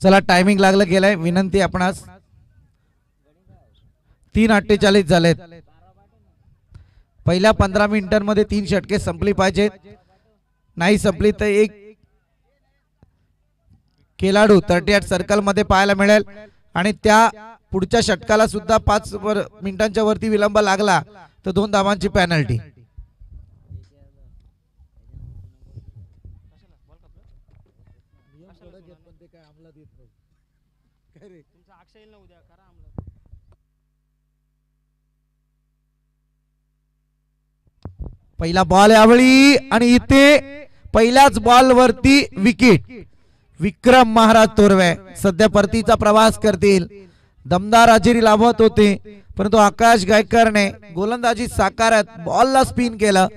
चला टायमिंग लागलं गेलाय. विनंती आपणास 3:48 झालेत. पहिल्या 15 मिनिटांमध्ये 3 षटके संपली पाहिजेत. नाही संपली तर एक खेळाडू 38 सर्कल मध्ये पाहायला मिळेल आणि त्या पुढच्या षटकाला सुद्धा 5 मिनिटांच्या वरती विलंब लागला तर 2 धावांची पेनल्टी. पहिला बॉल यावेळी आणि इथे पहिल्याच बॉल वरती विकेट. विक्रम महाराज तोरवे सध्या परतीचा प्रवास करतील. दमदार हजेरी लाभत होते परंतु आकाश गायकरने गोलंदाजी साकारत बॉलला स्पिन केलं.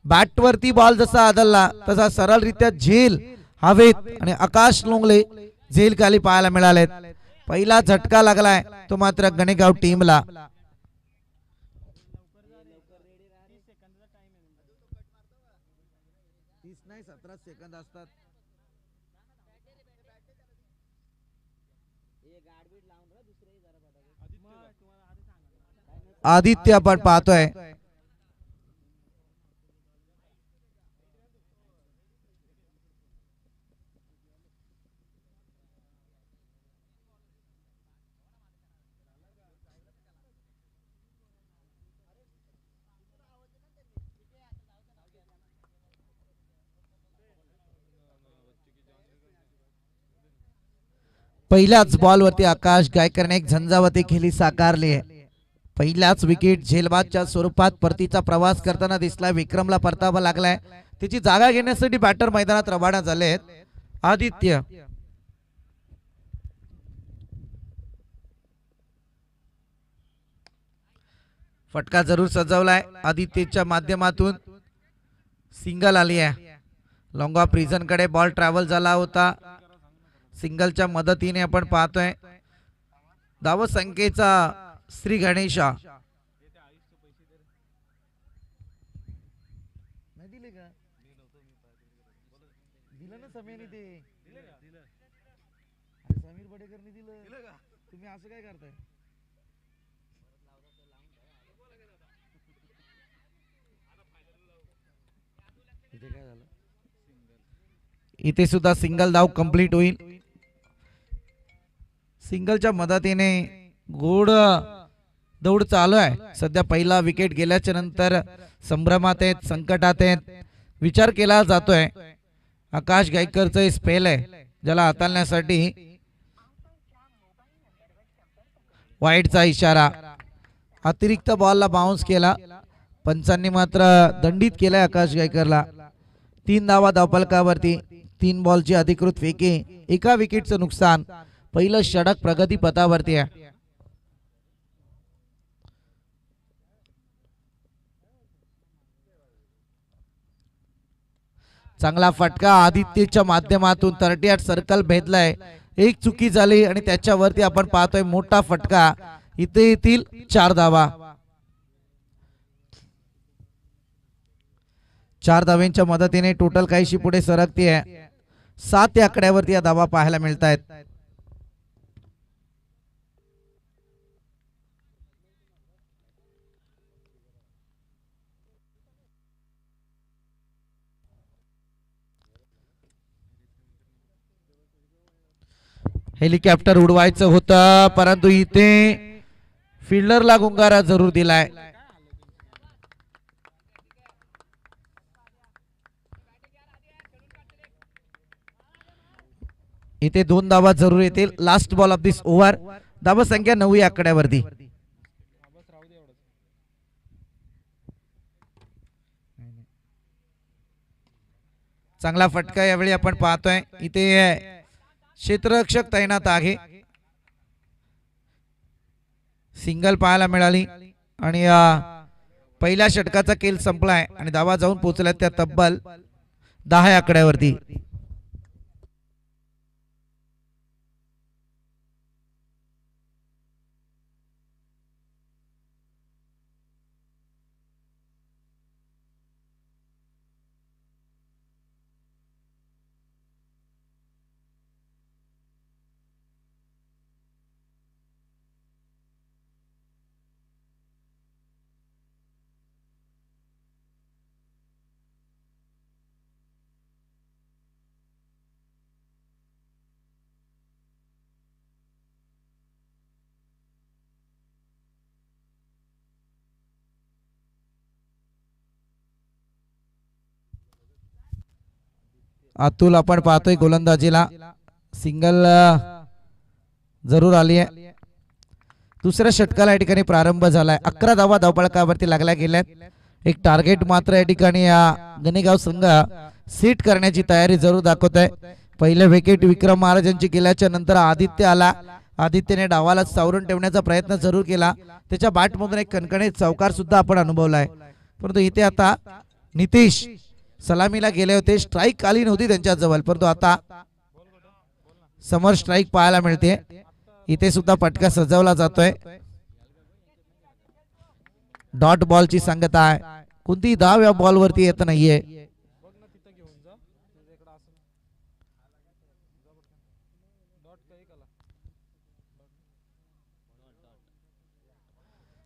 बॅटवरती बॉल जसा आदळला तसा सरळरित्या झेल हवेत आणि आकाश लोंगले झेल खाली पाहायला मिळालेत. पहिला झटका लागलाय तो मात्र गणेगाव टीमला. आदित्य आपण पाहतोय पहिल्याच बॉलवरती आकाश गायकरने एक झंझावती खेळी साकारली आहे. पहिल्याच विकेट झेलबादच्या स्वरूपात परतीचा प्रवास करताना दिसला. विक्रमला परतावा लागलाय. त्याची जागा घेण्यासाठी बॅटर मैदानात रवाना झालेत. आदित्य फटका जरूर सजवलाय. आदित्यच्या माध्यमातून सिंगल आली आहे. लॉंग ऑफ रिझन कडे बॉल ट्रॅव्हल झाला होता. सिंगलच्या मदतीने आपण पाहतोय धाव संख्येचा श्री गणेशा समीर बडेकरने दिलं. तुम्ही असं काय करताय? इथे काय झालं? इथे सुद्धा सिंगल धाव कंप्लीट होईल. सिंगलच्या मदतीने गोड दौड चालू आहे. सध्या पहिला विकेट गेल्याच्या नंतर संभ्रमात आहेत, संकटात आहेत. विचार केला जातोय आकाश गायकरचं स्पेल आहे ज्याला हाताळण्यासाठी वाईडचा इशारा. अतिरिक्त बॉलला बाउन्स केला. पंचांनी मात्र दंडित केलाय आकाश गायकरला. 3 धावा धावफलकावरती. 3 बॉलची अधिकृत फेकी. 1 विकेटचं नुकसान. पहिलं षटक प्रगती पथावरती आहे. चांगला फटका आदित्यच्या माध्यमातून 38 सर्कल भेदलाय. एक चुकी झाली आणि त्याच्यावरती आपण पाहतोय मोठा फटका. इथे येतील 4 धावा. 4 धावांच्या मदतीने टोटल काहीशी पुढे सरकते आहे. 7 या आकड्यावरती या धावा पाहायला मिळत आहेत. हेलिकॉप्टर उडवायचं होतं परंतु इथे फिल्डरला गुंगारा जरूर दिलाय. इथे 2 धावा जरूर येतील. Last ball of this over. धावा संख्या 9 या आकड्यावरती. चांगला फटका यावेळी आपण पाहतोय. इथे क्षेत्ररक्षक तैनात आहे. सिंगल पाहायला मिळाली आणि पहिल्या षटकाचा खेळ संपलाय आणि धावा जाऊन पोहोचल्या त्या तब्बल 10 या आकड्यावरती. अतुल आपण पाहतोय गोलंदाजीला सिंगल जरूर आली आहे. दुसऱ्या षटकाला या ठिकाणी प्रारंभ झालाय. 11 धावा धावपळकावरती लागल्या गेल्यात. एक टार्गेट मात्र या ठिकाणी या गणेगाव संघ सेट करण्याची तयारी जरूर दाखवत आहे. पहिले विकेट विक्रम महाराज यांची केल्याच्या नंतर आदित्य आला. आदित्यने डावाला सावरून ठेवण्याचा प्रयत्न जरूर केला. त्याच्या बॅटमधून एक कणकणीत चौकार सुद्धा आपण अनुभवलाय. परंतु इथे आता नितीश सलामीला गेले होते. स्ट्राईक आली नव्हती त्यांच्या जवळ, परंतु आता समोर स्ट्राईक पाहायला मिळते. इथे सुद्धा फटका सजवला जातोय. डॉट बॉलची सांगता आहे. कोणती धाव या बॉलवरती येत नाहीये.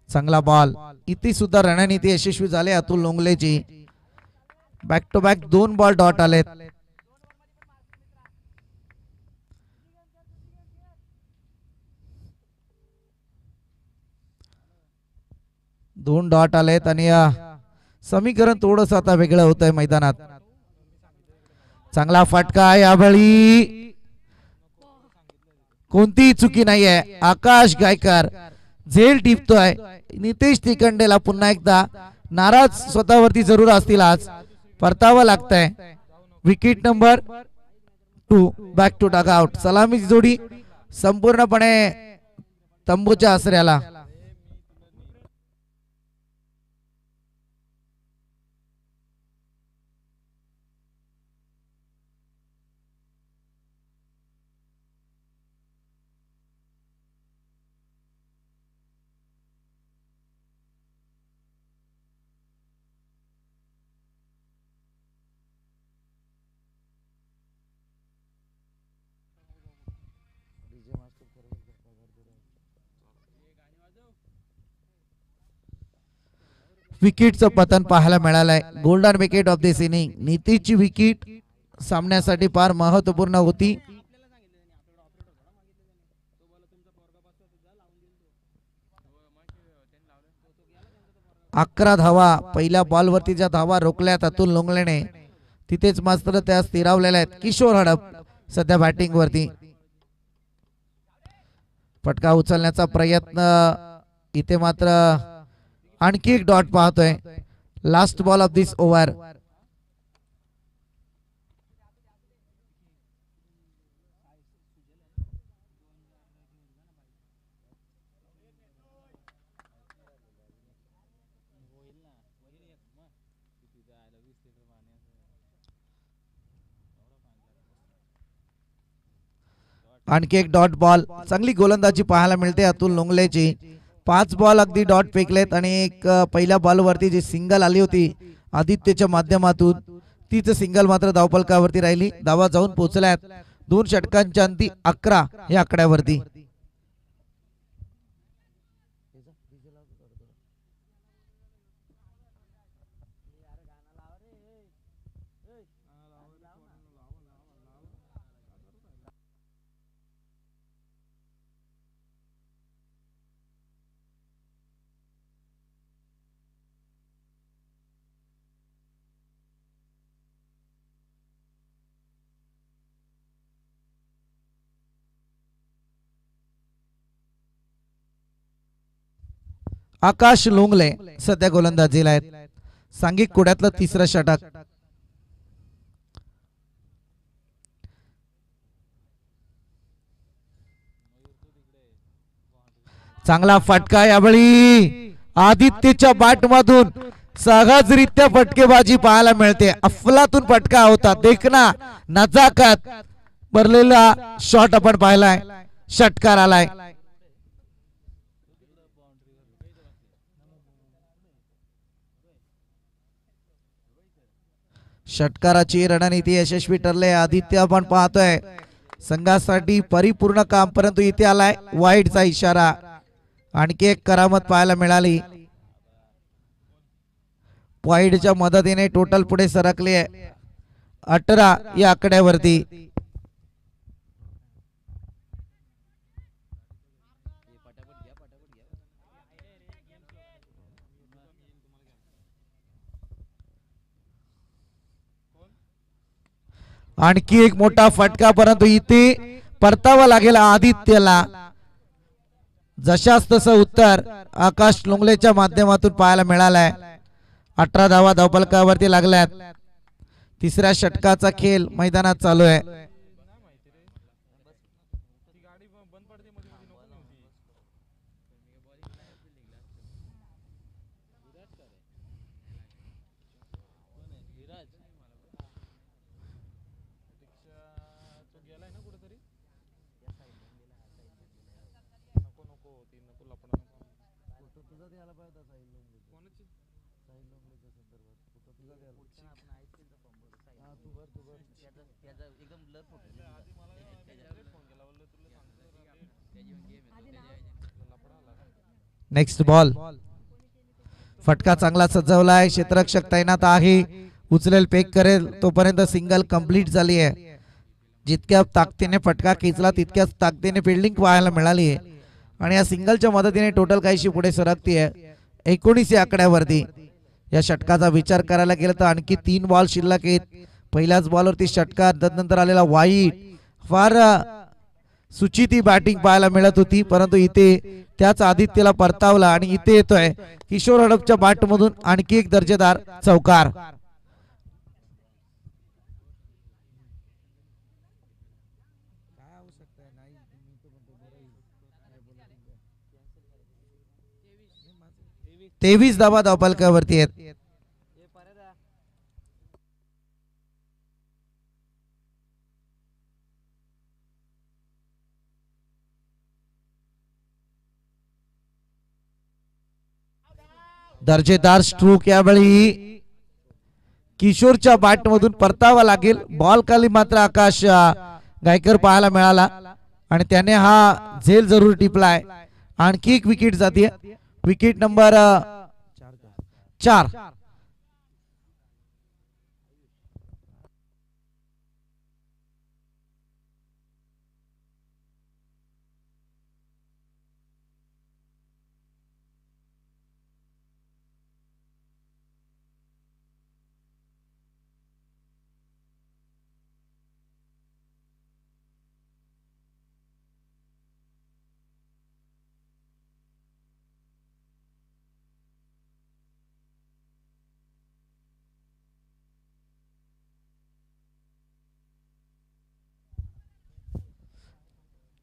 चांगला बॉल. इथे सुद्धा रणनीती यशस्वी झाले अतुल लोंगलेची. Back to back 2 ball dot आलेत. दोन डॉट आलेत आणि समीकरण थोडंसं आता वेगळं होत आहे मैदानात. चांगला फटका यावेळी. कोणतीही चुकी नाहीये. आकाश गायकर झेल टिपतोय. नितेश तिकंडेला पुन्हा एकदा नाराज स्वतःवरती जरूर असतील. आज परतावं लागतंय. Wicket number 2 back to dugout. सलामीची जोडी संपूर्णपणे तंबूच्या आसऱ्याला. विकेटचं पतन पाहायला मिळालंय. Golden wicket of this inning. नितीशची विकेट सामन्यासाठी फार महत्वपूर्ण होती. अकरा धावा पहिल्या बॉलवरती ज्या धावा रोखल्यात अतुल लोंगलेने, तिथेच मात्र त्या स्थिरावलेल्या आहेत. किशोर हडप सध्या बॅटिंग वरती. फटका उचलण्याचा प्रयत्न. इथे मात्र आणखी एक डॉट पाहतोय. Last ball of this over. आणखी एक डॉट बॉल. चांगली गोलंदाजी पाहायला मिळते अतुल लोंगलेची. 5 बॉल अगदी डॉट फेकलेत आणि एक पहिल्या बॉलवरती जी सिंगल आली होती आदित्यच्या माध्यमातून, तीच सिंगल मात्र धावफलकावरती राहिली. धावा जाऊन पोहोचल्यात 2 षटकांच्या अंती 11 या आकड्यावरती. आकाश लोंगले सध्या गोलंदाजीला आहेत. सांघिक कुड्यातलं तिसरं षटक. चांगला फटका यावेळी. आदित्यच्या बॅटमधून सहजरित्या फटकेबाजी पाहायला मिळते. अफलातून फटका होता. देखना नजाकत भरलेला शॉट आपण पाहिलाय. षटकार आलाय. षटकाराची रणनीती यशस्वी ठरले. आदित्य आपण पाहतोय संघासाठी परिपूर्ण काम, परंतु इथे आलाय वाईडचा इशारा. आणखी एक करामत पाहायला मिळाली. वाईडच्या मदतीने टोटल पुढे सरकले 18 या आकड्यावरती. आणखी एक मोठा फटका, परंतु इथे परतावा लागेल आदित्यला. जशास तसं उत्तर आकाश लोंगलेच्या माध्यमातून पाहायला मिळालंय. 18 धावा धावफलकावरती लागल्यात. तिसऱ्या षटकाचा खेळ मैदानात चालू आहे. Next ball. फटका चांगला सजवलाय. क्षेत्ररक्षक तैनात आहे. उचलेल पेक करेल तोपर्यंत सिंगल कंप्लीट झाली आहे. जितक्या ताकदीने फटका खेचला तितक्याच ताकदीने फिल्डिंग पाहायला मिळाली आहे. आणि या सिंगलच्या मदतीने टोटल काहीशी पुढे सरकती आहे 19 या आकड्यावरती. या षटकाचा विचार करायला गेला तर आणखी 3 बॉल शिल्लक आहेत. पहिल्याच बॉलवरती षटकार, त्यानंतर आलेला वाईट. फार सुचिती बॅटिंग पाहायला मिळत होती, परंतु इथे त्याच आदित्यला परतावला. आणि इथे येतोय किशोर हडपच्या बॅट मधून आणखी एक दर्जेदार चौकार. तेवीस धावा धावफलकावरती आहेत. दर्जेदार स्ट्रोक यावेळी किशोरच्या बॅट मधून परतावा लागेल. बॉल खाली मात्र आकाश गायकर पाहायला मिळाला आणि त्याने हा झेल जरूर टिपलाय. आणखी एक विकेट जाते. Wicket number 4.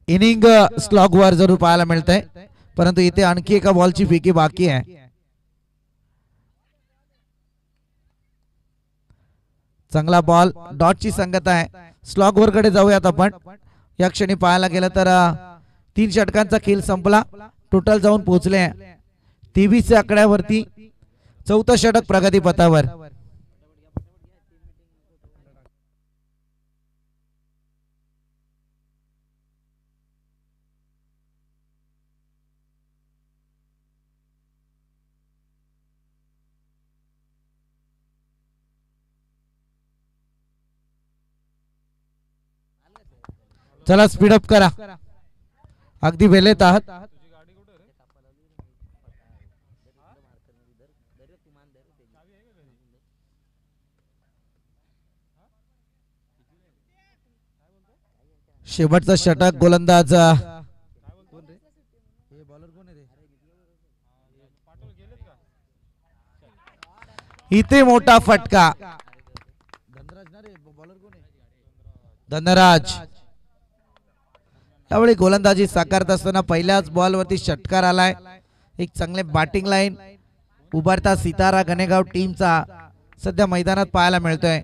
इनिंग स्लॉग वर जरूर पाहायला मिळतंय, परंतु इथे आणखी एका बॉलची फेकी बाकी आहे. चांगला बॉल, डॉटची संगत आहे. स्लॉग वर कडे जाऊयात आपण. या क्षणी पाहायला गेलं तर 3 षटकांचा खेळ संपला. टोटल जाऊन पोहोचले 23 आकड्यावरती. 4थं षटक प्रगतीपथावर. चला स्पीडअप करा, अगदी वेळेत आहात. शेवटचा षटक. गोलंदाज इथे मोठा फटका. धनराज त्यावेळी गोलंदाजी साकारत असताना पहिल्याच बॉल वरती षटकार आलाय. एक चांगले बॅटिंग लाईन उभारता सितारा गणेगाव टीमचा सध्या मैदानात पाहायला मिळतोय.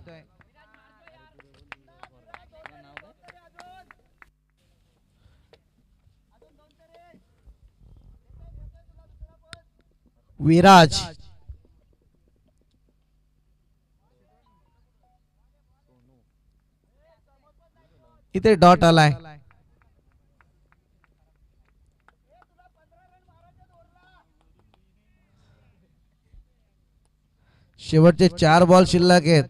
विराज इथे डॉट आलाय. शेवटचे 4 बॉल शिल्लक आहेत.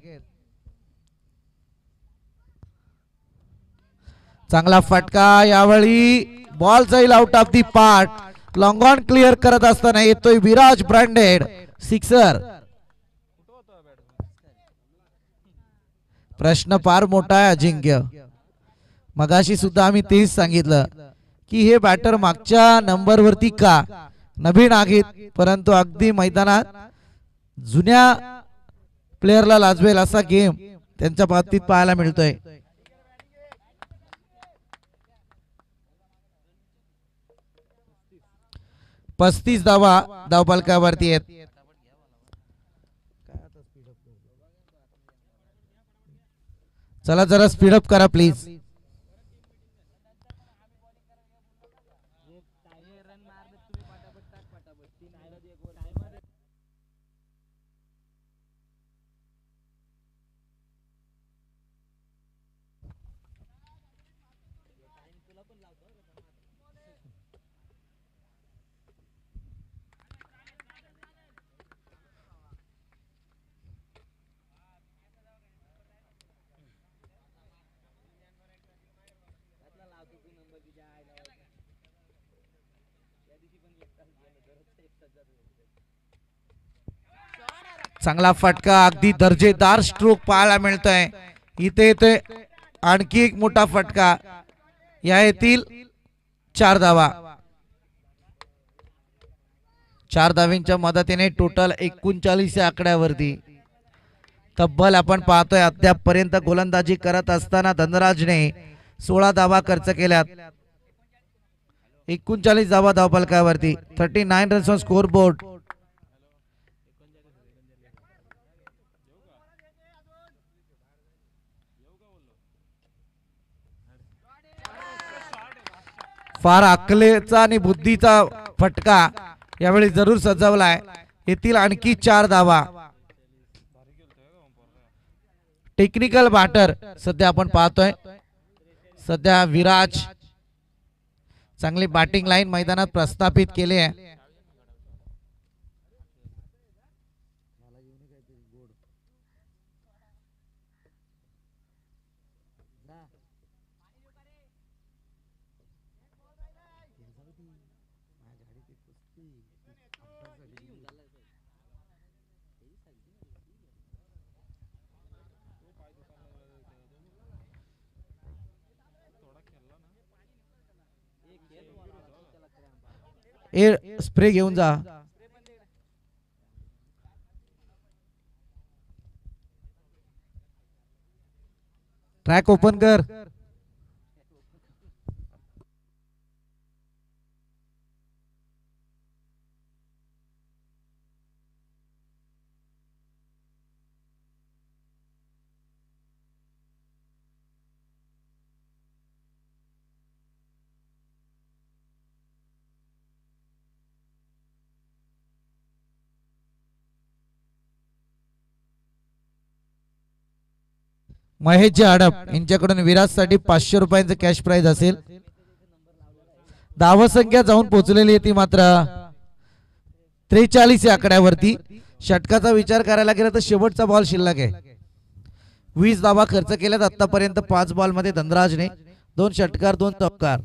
चांगला फटका. यावेळी बॉल जाईल out of the part. Long on clear करत असताना येतोय विराज ब्रँडेड सिक्सर. प्रश्न फार मोठा आहे अजिंक्य. मगाशी सुद्धा आम्ही तेच सांगितलं की हे बॅटर मागच्या नंबरवरती का नवीन आहेत, परंतु अगदी मैदानात जुन्या प्लेयरला लाजवेल असा गेम त्यांच्या बाबतीत पाहायला मिळतोय. पस्तीस धावा धावफलकावरती आहेत. चला जरा स्पीडअप करा प्लीज. चांगला फटका, अगदी दर्जेदार स्ट्रोक पाहायला मिळतोय. इथे येतोय आणखी एक मोठा फटका. या येतील 4 धावा. 4 धावींच्या मदतीने टोटल 39 या आकड्यावरती. तब्बल आपण पाहतोय अद्यापपर्यंत गोलंदाजी करत असताना धनराजने 16 धावा खर्च केल्यात. 39 धावा धावफलकावरती. 39 रन्स ऑन स्कोर बोर्ड. फार अकलेचा आणि बुद्धीचा फटका यावेळी जरूर सजवलाय. येथील आणखी 4 धावा. टेक्निकल बॅटर सध्या आपण पाहतोय. सध्या विराज चांगली बॅटिंग लाईन मैदानात प्रस्थापित केली आहे. ए स्प्रे घेऊन जा. ट्रॅक ओपन कर. महेशजी हडप यांच्याकडून विराजसाठी 500 रुपयांचं कॅश प्राइज असेल. धावसंख्या जाऊन पोहोचलेली आहे ती मात्र 43 या आकड्यावरती. षटकाचा विचार करायला गेला तर शेवटचा बॉल शिल्लक आहे. 20 धावा खर्च केल्यात आतापर्यंत 5 बॉल मध्ये धनराजने. 2 षटकार 2 चौकार.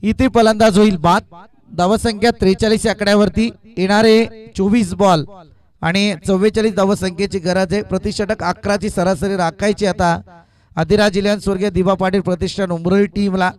इथे फलंदाज होईल बाद. धावसंख्या 43 आकड्यावरती. येणारे 24 बॉल आणि 44 धावसंख्येची गरज आहे. प्रतिषटक 11 ची सरासरी राखायची आता अधिराज इलेव्हन स्वर्गीय दिवा पाटील प्रतिष्ठान उमरोळी टीमला.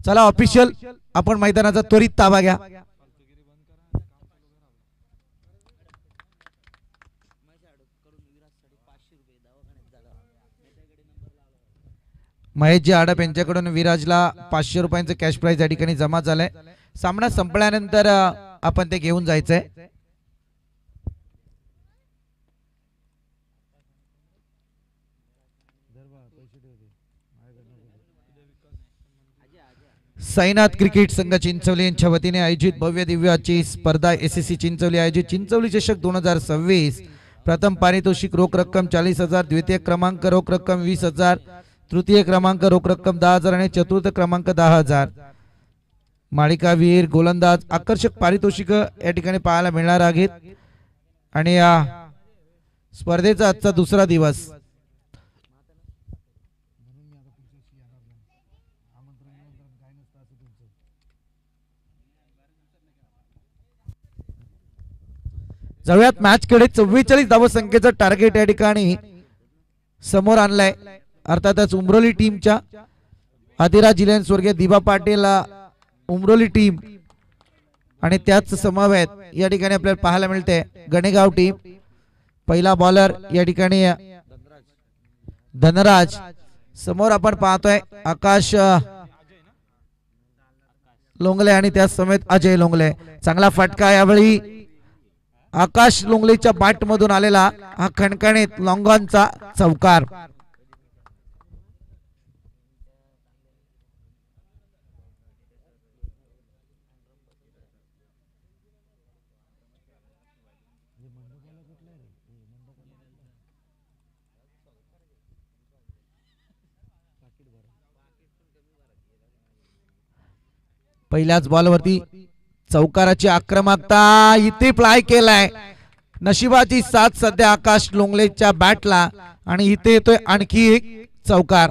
चला ऑफिशियल आपण मैदानाचा त्वरित ताबा घ्या. महेशजी आडप यांच्याकडून विराजला 500 रुपयांचं कॅश प्राइज या ठिकाणी जमा झालंय. सामना संपल्यानंतर आपण ते घेऊन जायचंय. साईनाथ क्रिकेट संघ चिंचवली यांच्या वतीने आयोजित भव्य दिव्य आजची स्पर्धा एसएससी चिंचवली आयोजित चिंचवली चषक 2026. प्रथम पारितोषिक रोख रक्कम 40,000, द्वितीय क्रमांक रोख रक्कम 20,000, तृतीय क्रमांक रोख रक्कम 10,000 आणि चतुर्थ क्रमांक 10,000. मालिकावीर गोलंदाज आकर्षक पारितोषिक या ठिकाणी पाहायला मिळणार आहेत. आणि या स्पर्धेचा आजचा दुसरा दिवस. जाऊयात मॅच कडे. 44 धाव संख्येचं टार्गेट या ठिकाणी समोर आणलंय. अर्थातच उमरोली टीमच्या आदिराज जिल्ह्यान स्वर्गीय दिबा पाटील उमरोली टीम आणि त्याच समवेत या ठिकाणी आपल्याला पाहायला मिळते गणेगाव टीम. पहिला बॉलर या ठिकाणी धनराज. समोर आपण पाहतोय आकाश लोंगले आणि त्याच समेत अजय लोंगले. चांगला फटका यावेळी आकाश लोंगलेच्या बॅट मधून आलेला हा खणखणीत लॉंगॉनचा चौकार. पहिल्याच बॉलवरती चौकाराची आक्रमकता इथे प्लाय केलाय. नशिबाची साथ सध्या आकाश लोंगलेच्या बॅटला आणि इथे येतोय आणखी एक चौकार.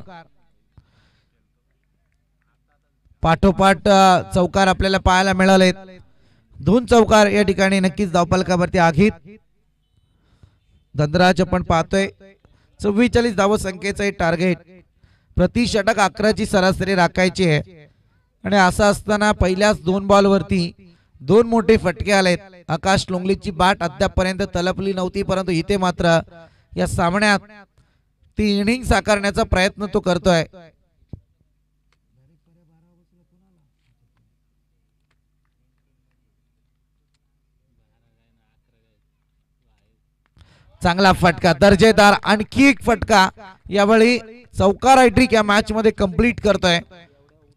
पाठोपाठ चौकार आपल्याला पाहायला मिळालेत. 2 चौकार या ठिकाणी नक्कीच धावफलकावरती आखीत. धनराज आपण पाहतोय 44 धाव संख्येचं टार्गेट. प्रति षटक 11ची सरासरी राखायची आहे. आणि असं असताना पहिल्याच 2 बॉलवरती 2 मोठे फटके आलेत. आकाश लोंगलेची बॅट अद्यापपर्यंत तलपली नव्हती, परंतु इथे मात्र या सामन्यात ती इनिंग साकारण्याचा प्रयत्न तो करतोय. चांगला फटका, दर्जेदार आणखी एक फटका. यावेळी चौकार हॅट्रिक या मॅच मध्ये कंप्लीट करतोय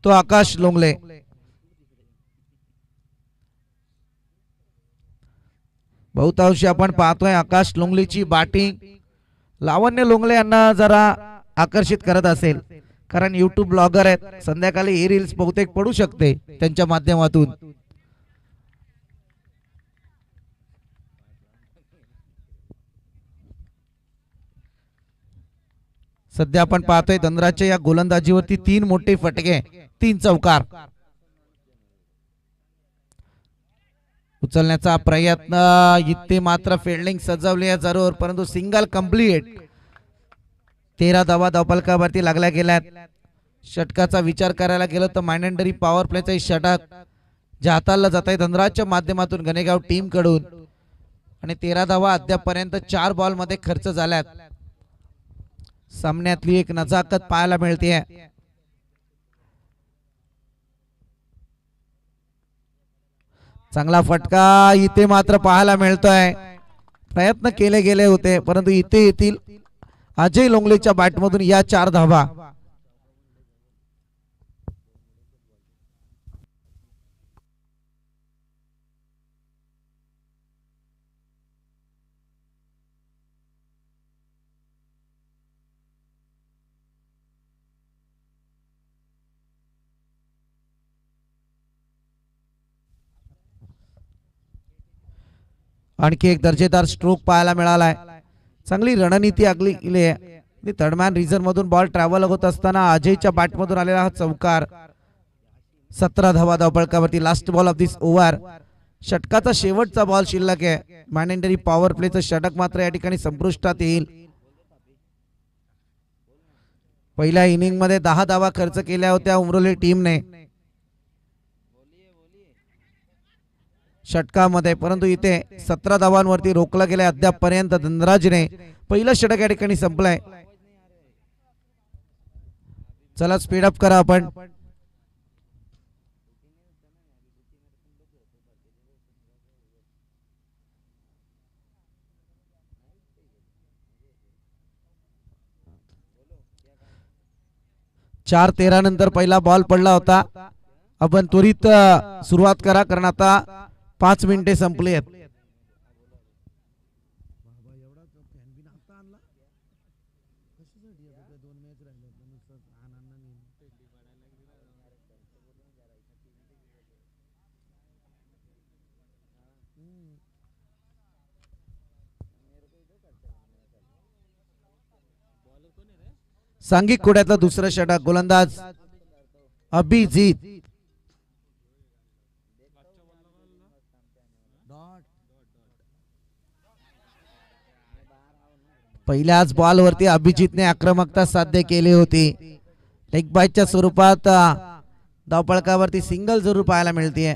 तो आकाश लोंगले. बहुतांशी आपण पाहतोय आकाश लोंगलेची बॅटिंग लावण्य लोंगले यांना जरा आकर्षित करत असेल, कारण युट्यूब ब्लॉगर आहेत. संध्याकाळी हे रील्स बहुतेक पडू शकते त्यांच्या माध्यमातून. सध्या आपण पाहतोय धनराजच्या या गोलंदाजीवरती 3 मोठे फटके, 3 चौकार. उचलण्याचा प्रयत्न इथे मात्र फिल्डिंग सजवली आहे जरूर, परंतु सिंगल कंप्लीट. 13 धावा धावफलकावरती लागल्या गेल्यात. षटकाचा विचार करायला गेलो तर माइंडरी पॉवर प्लेचा षटक जे हाताळला जात आहे धनराजच्या माध्यमातून गणेगाव टीम कडून. आणि 13 धावा अद्यापपर्यंत 4 बॉल मध्ये खर्च झाल्यात. सामन्यातली एक नजाकत पाहायला मिळते. चांगला फटका इथे मात्र पाहायला मिळतोय. प्रयत्न केले गेले होते, परंतु इथे येतील अजय लोंगलेच्या बॅट मधून या 4 धावा. आणखी एक दर्जेदार स्ट्रोक पाहायला मिळालाय. चांगली रणनीती आगली गेली आहे. थर्डमॅन रिझर्व मधून बॉल ट्रॅव्हल होत असताना अजयच्या बॅट मधून आलेला हा चौकार. 17 धावा धावफलकावरती. Last ball of this over. षटकाचा शेवटचा बॉल शिल्लक आहे. मॅनेंडरी पॉवर प्लेचं षटक मात्र या ठिकाणी संपुष्टात येईल. पहिल्या इनिंग मध्ये 10 धावा खर्च केल्या होत्या उमरोली टीमने. षटकामध्ये, परंतु इथे 17 धावांवरती रोखलं गेलंय अद्यापपर्यंत धनराजने. पहिलं षटक या ठिकाणी संपलंय. चला स्पीडअप करा आपण. चार 13 नंतर पहिला बॉल पडला होता. आपण त्वरित सुरुवात करा कारण आता 5 मिनिटे संपली आहेत. सांघिक कोड्यातलं दुसरं षटक. गोलंदाज अभिजित. पहिल्याच बॉलवरती अभिजितने आक्रमकता साध्य केली होती. लेग बायच्या स्वरूपात धावपळकावरती सिंगल जरूर पाहायला मिळते.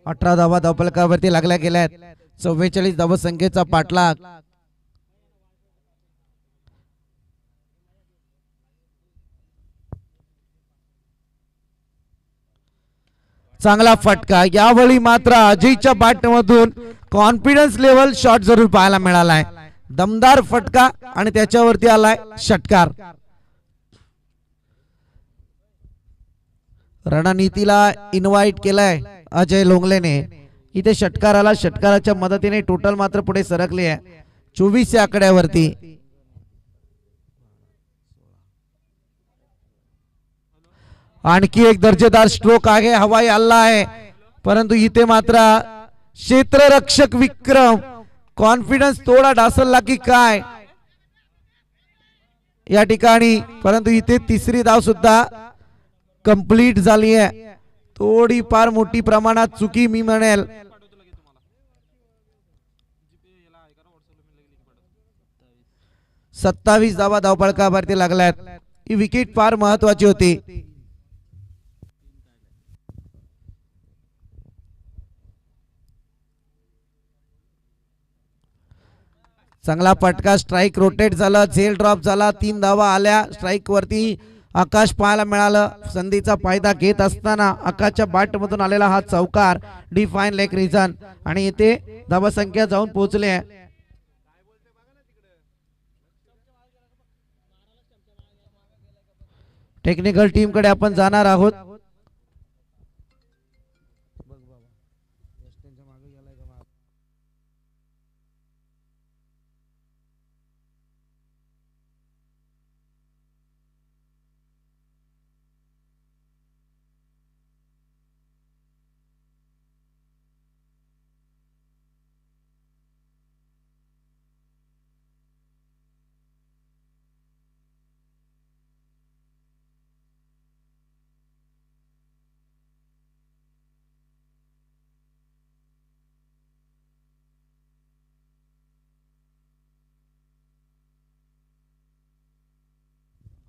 18 धावा धावपळकावरती लागल्या गेल्यात. 44 धावसंख्येचा पाठलाग. चांगला फटका. यावेळी मात्र अजयच्या बॅटमधून कॉन्फिडन्स लेवल शॉट जरूर पाहायला मिळालाय. दमदार फटका आणि त्याच्यावरती आलाय षटकार. रणनीतीला इन्व्हाइट केलाय अजय लोंगलेने. इथे षटकार आला. षटकाराच्या मदतीने टोटल मात्र पुढे सरकली आहे 24 या आकड्यावरती. आणखी एक दर्जेदार स्ट्रोक आहे. हवाई हल्ला आहे, परंतु इथे मात्र क्षेत्ररक्षक विक्रम कॉन्फिडन्स थोडा ढासळला की काय या ठिकाणी, परंतु इथे तिसरी धाव सुद्धा कंप्लीट झाली आहे. थोडी फार मोठी प्रमाणात चुकी मी म्हणेल. सत्तावीस धावा धावपळकावरती लागल्यात. ही विकेट फार महत्वाची होती. चांगला फटका. स्ट्राइक रोटेट झाला. झेल ड्रॉप झाला. 3 धावा आल्या. स्ट्राइक वरती आकाश पाहायला मिळालं. संधीचा फायदा घेत असताना आकाशच्या बॅट मधून आलेला हा चौकार डिफाइन लेग रिजन आणि इथे धावसंख्या जाऊन पोहोचले आहे. टेक्निकल टीम कडे आपण जाणार आहोत.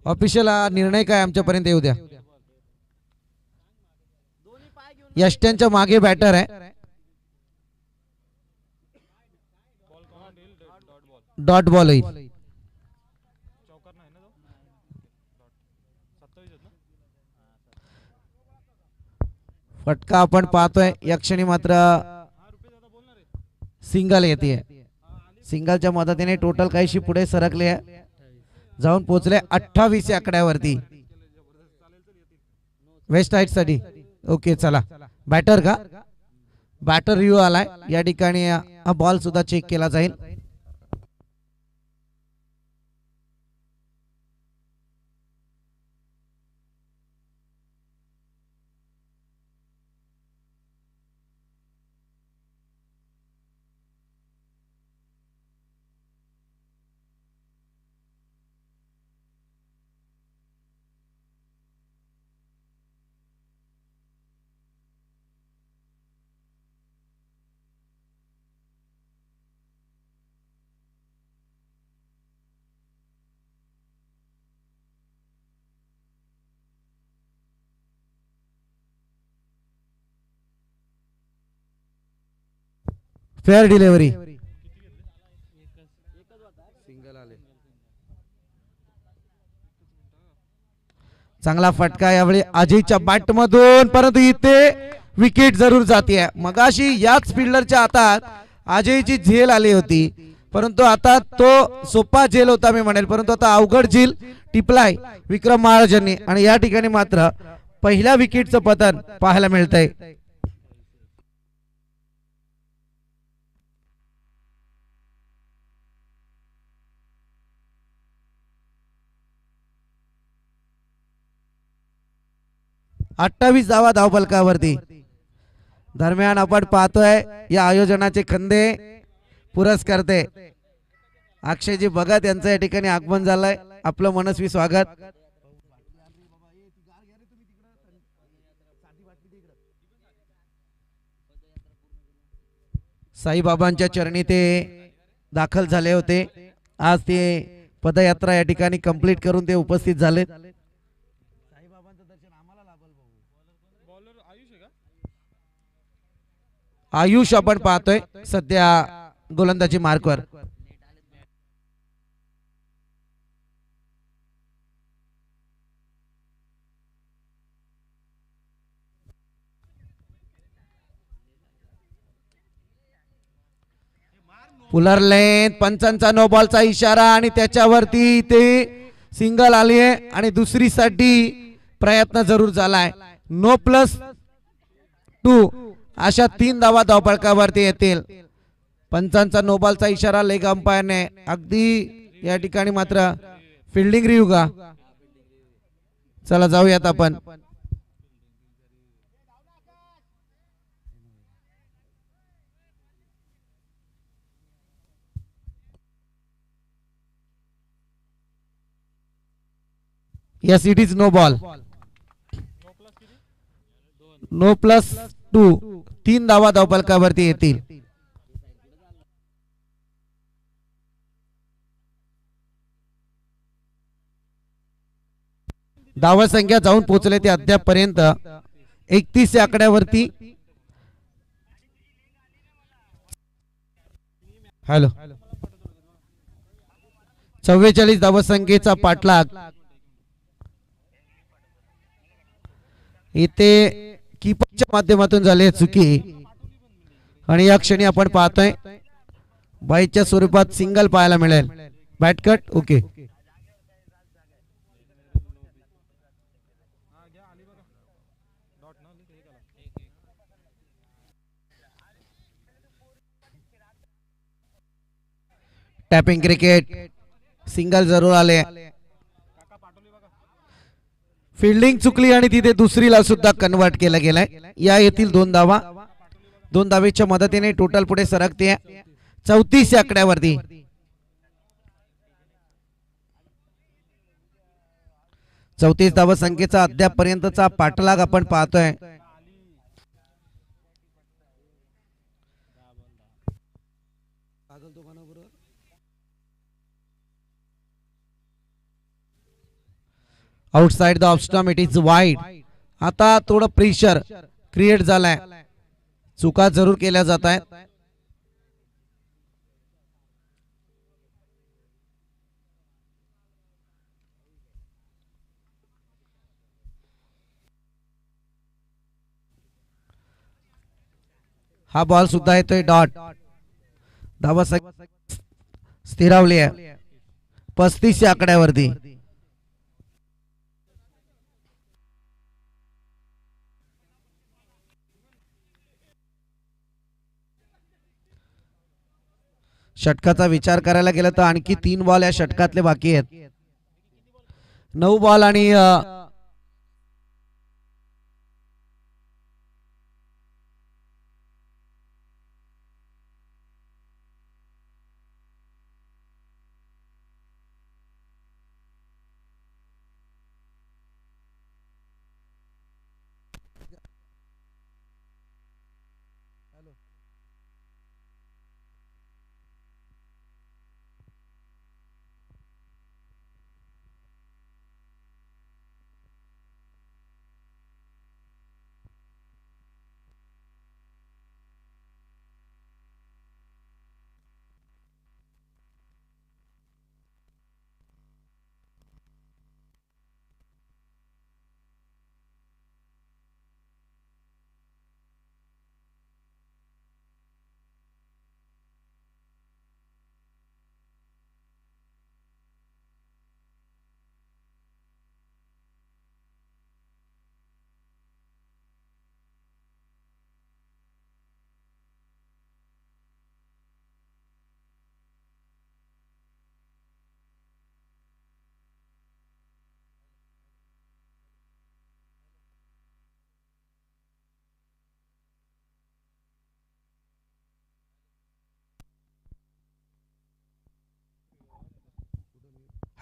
ऑफिशियल निर्णय काय आमच्यापर्यंत येऊ द्या. यष्ट्यांच्या मागे बॅटर आहे. डॉट बॉल येईल. फटका आपण पाहतोय. या क्षणी मात्र सिंगल येते. सिंगलच्या मदतीने टोटल काहीशी पुढे सरकले आहे. जाऊन पोहोचले 28 या आकड्यावरती. वेस्ट साइड साठी. ओके चला. बॅटर का? बॅटर रिव्ह्यू आलाय. या ठिकाणी हा बॉल सुद्धा चेक केला जाईल. Fair delivery. चांगला फटका यावेळी अजयच्या बॅट मधून, परंतु इथे विकेट जरूर जाते. मगाशी याच फिल्डरच्या हातात अजयची झेल आली होती, परंतु आता तो सोपा झेल होता मी म्हणेल, परंतु आता अवघड झेल टिपलाय विक्रम महाराजांनी आणि या ठिकाणी मात्र पहिल्या विकेटचं पतन पाहायला मिळतंय. अठ्ठावीस धावा धावफलकावरती. दरम्यान आपण पाहतोय या आयोजनाचे खंदे पुरस्कर्ते अक्षयजी भगत यांचं या ठिकाणी आगमन झालंय. आपलं मनस्वी स्वागत. साईबाबांच्या चरणी ते दाखल झाले होते. आज ते पदयात्रा या ठिकाणी कंप्लीट करून ते उपस्थित झाले. आयुष आपण पाहतोय सध्या गोलंदाजी मार्कवर. पुलर लेन, पंचांचा नो बॉलचा इशारा आणि त्याच्यावरती ते सिंगल आली आहे आणि दुसरीसाठी प्रयत्न जरूर झालाय. नो +2 अशा 3 धावा धावफलकावरती येतील. पंचांचा नो बॉलचा इशारा लेग अंपायरने. अगदी या ठिकाणी मात्र फिल्डिंग रिव्ह्यू का. चला जाऊयात आपण. Yes, it is no ball. No +2 3 धावा धावफलकावरती येतील. धावा संख्या जाऊन पोहोचले ते अद्याप पर्यंत 31 या आकड्यावरती. हॅलो 44 धावा संख्येचा पाठलाग इथे कीपरच्या माध्यमातून झाले चुकी आणि या क्षणी आपण पाहतोय बाईच्या स्वरूपात सिंगल पाहायला मिळेल. Bat cut. Okay tapping cricket. Single जरूर आले. फिल्डिंग चुकली आणि तिथे दुसरीला सुद्धा कन्वर्ट केलं गेलंय. या येथील 2 धावा. 2 धावेच्या मदतीने टोटल पुढे सरकते 34 या आकड्यावरती. चौतीस धावा संख्येचा अद्याप पर्यंतचा पाठलाग आपण पाहतोय. Outside the off stump. It is wide. आता थोडं प्रेशर क्रिएट झालाय. चुका जरूर केल्या जात आहेत. हा बॉल सुद्धा येतोय डॉट. धावा स्थिरावली आहे 35 या आकड्यावरती. षटकाचा विचार करायला गेला तर आणखी 3 बॉल या षटकातले बाकी आहेत. 9 बॉल आणि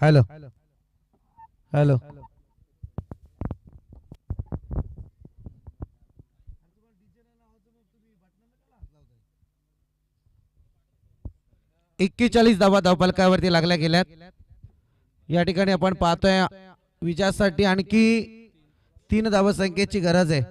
हॅलो हॅलो. एक्केचाळीस धावा धावफलकावरती लागल्या गेल्यात. या ठिकाणी आपण पाहतोय विजयासाठी आणखी 3 धावसंख्येची गरज आहे.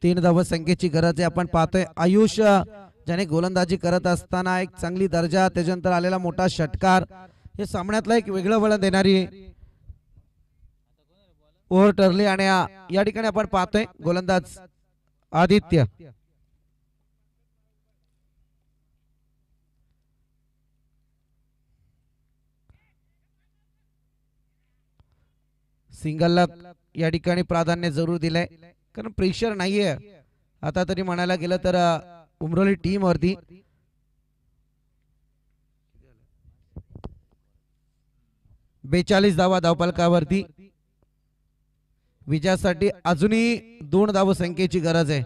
तीन धावसंख्येची गरज आहे. आपण पाहतोय आयुष ज्याने गोलंदाजी करत असताना एक चांगली दर्जा, त्याच्यानंतर आलेला मोठा षटकार, हे सामन्यातला एक वेगळं वळण देणारी ओव्हर ठरली. आणि या ठिकाणी आपण पाहतोय गोलंदाज आदित्य सिंगलला या ठिकाणी प्राधान्य जरूर दिलंय, कारण प्रेशर नाहीये आता तरी म्हणायला गेलं तर उमरोली टीम वरती. बेचाळीस धावा धावफलकावरती. विजयासाठी अजूनही 2 धावसंख्येची गरज आहे.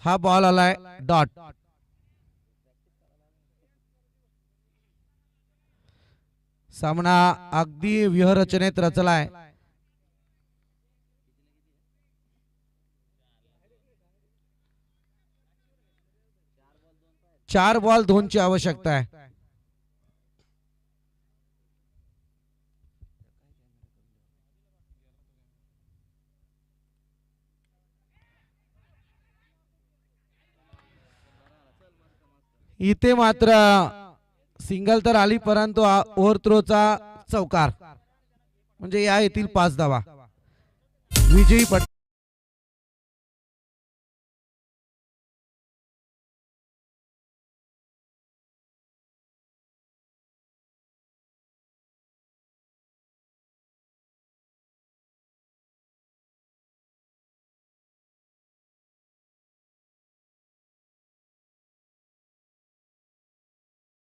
हा बॉल आलाय डॉट. सामना अगदी व्यूहरचनेत रचलाय. चार बॉल 2 ची आवश्यकता आहे. इथे मात्र सिंगल तर आली, परंतु ओव्हरथ्रोचा चौकार म्हणजे या येथील 5 धावा. विजयी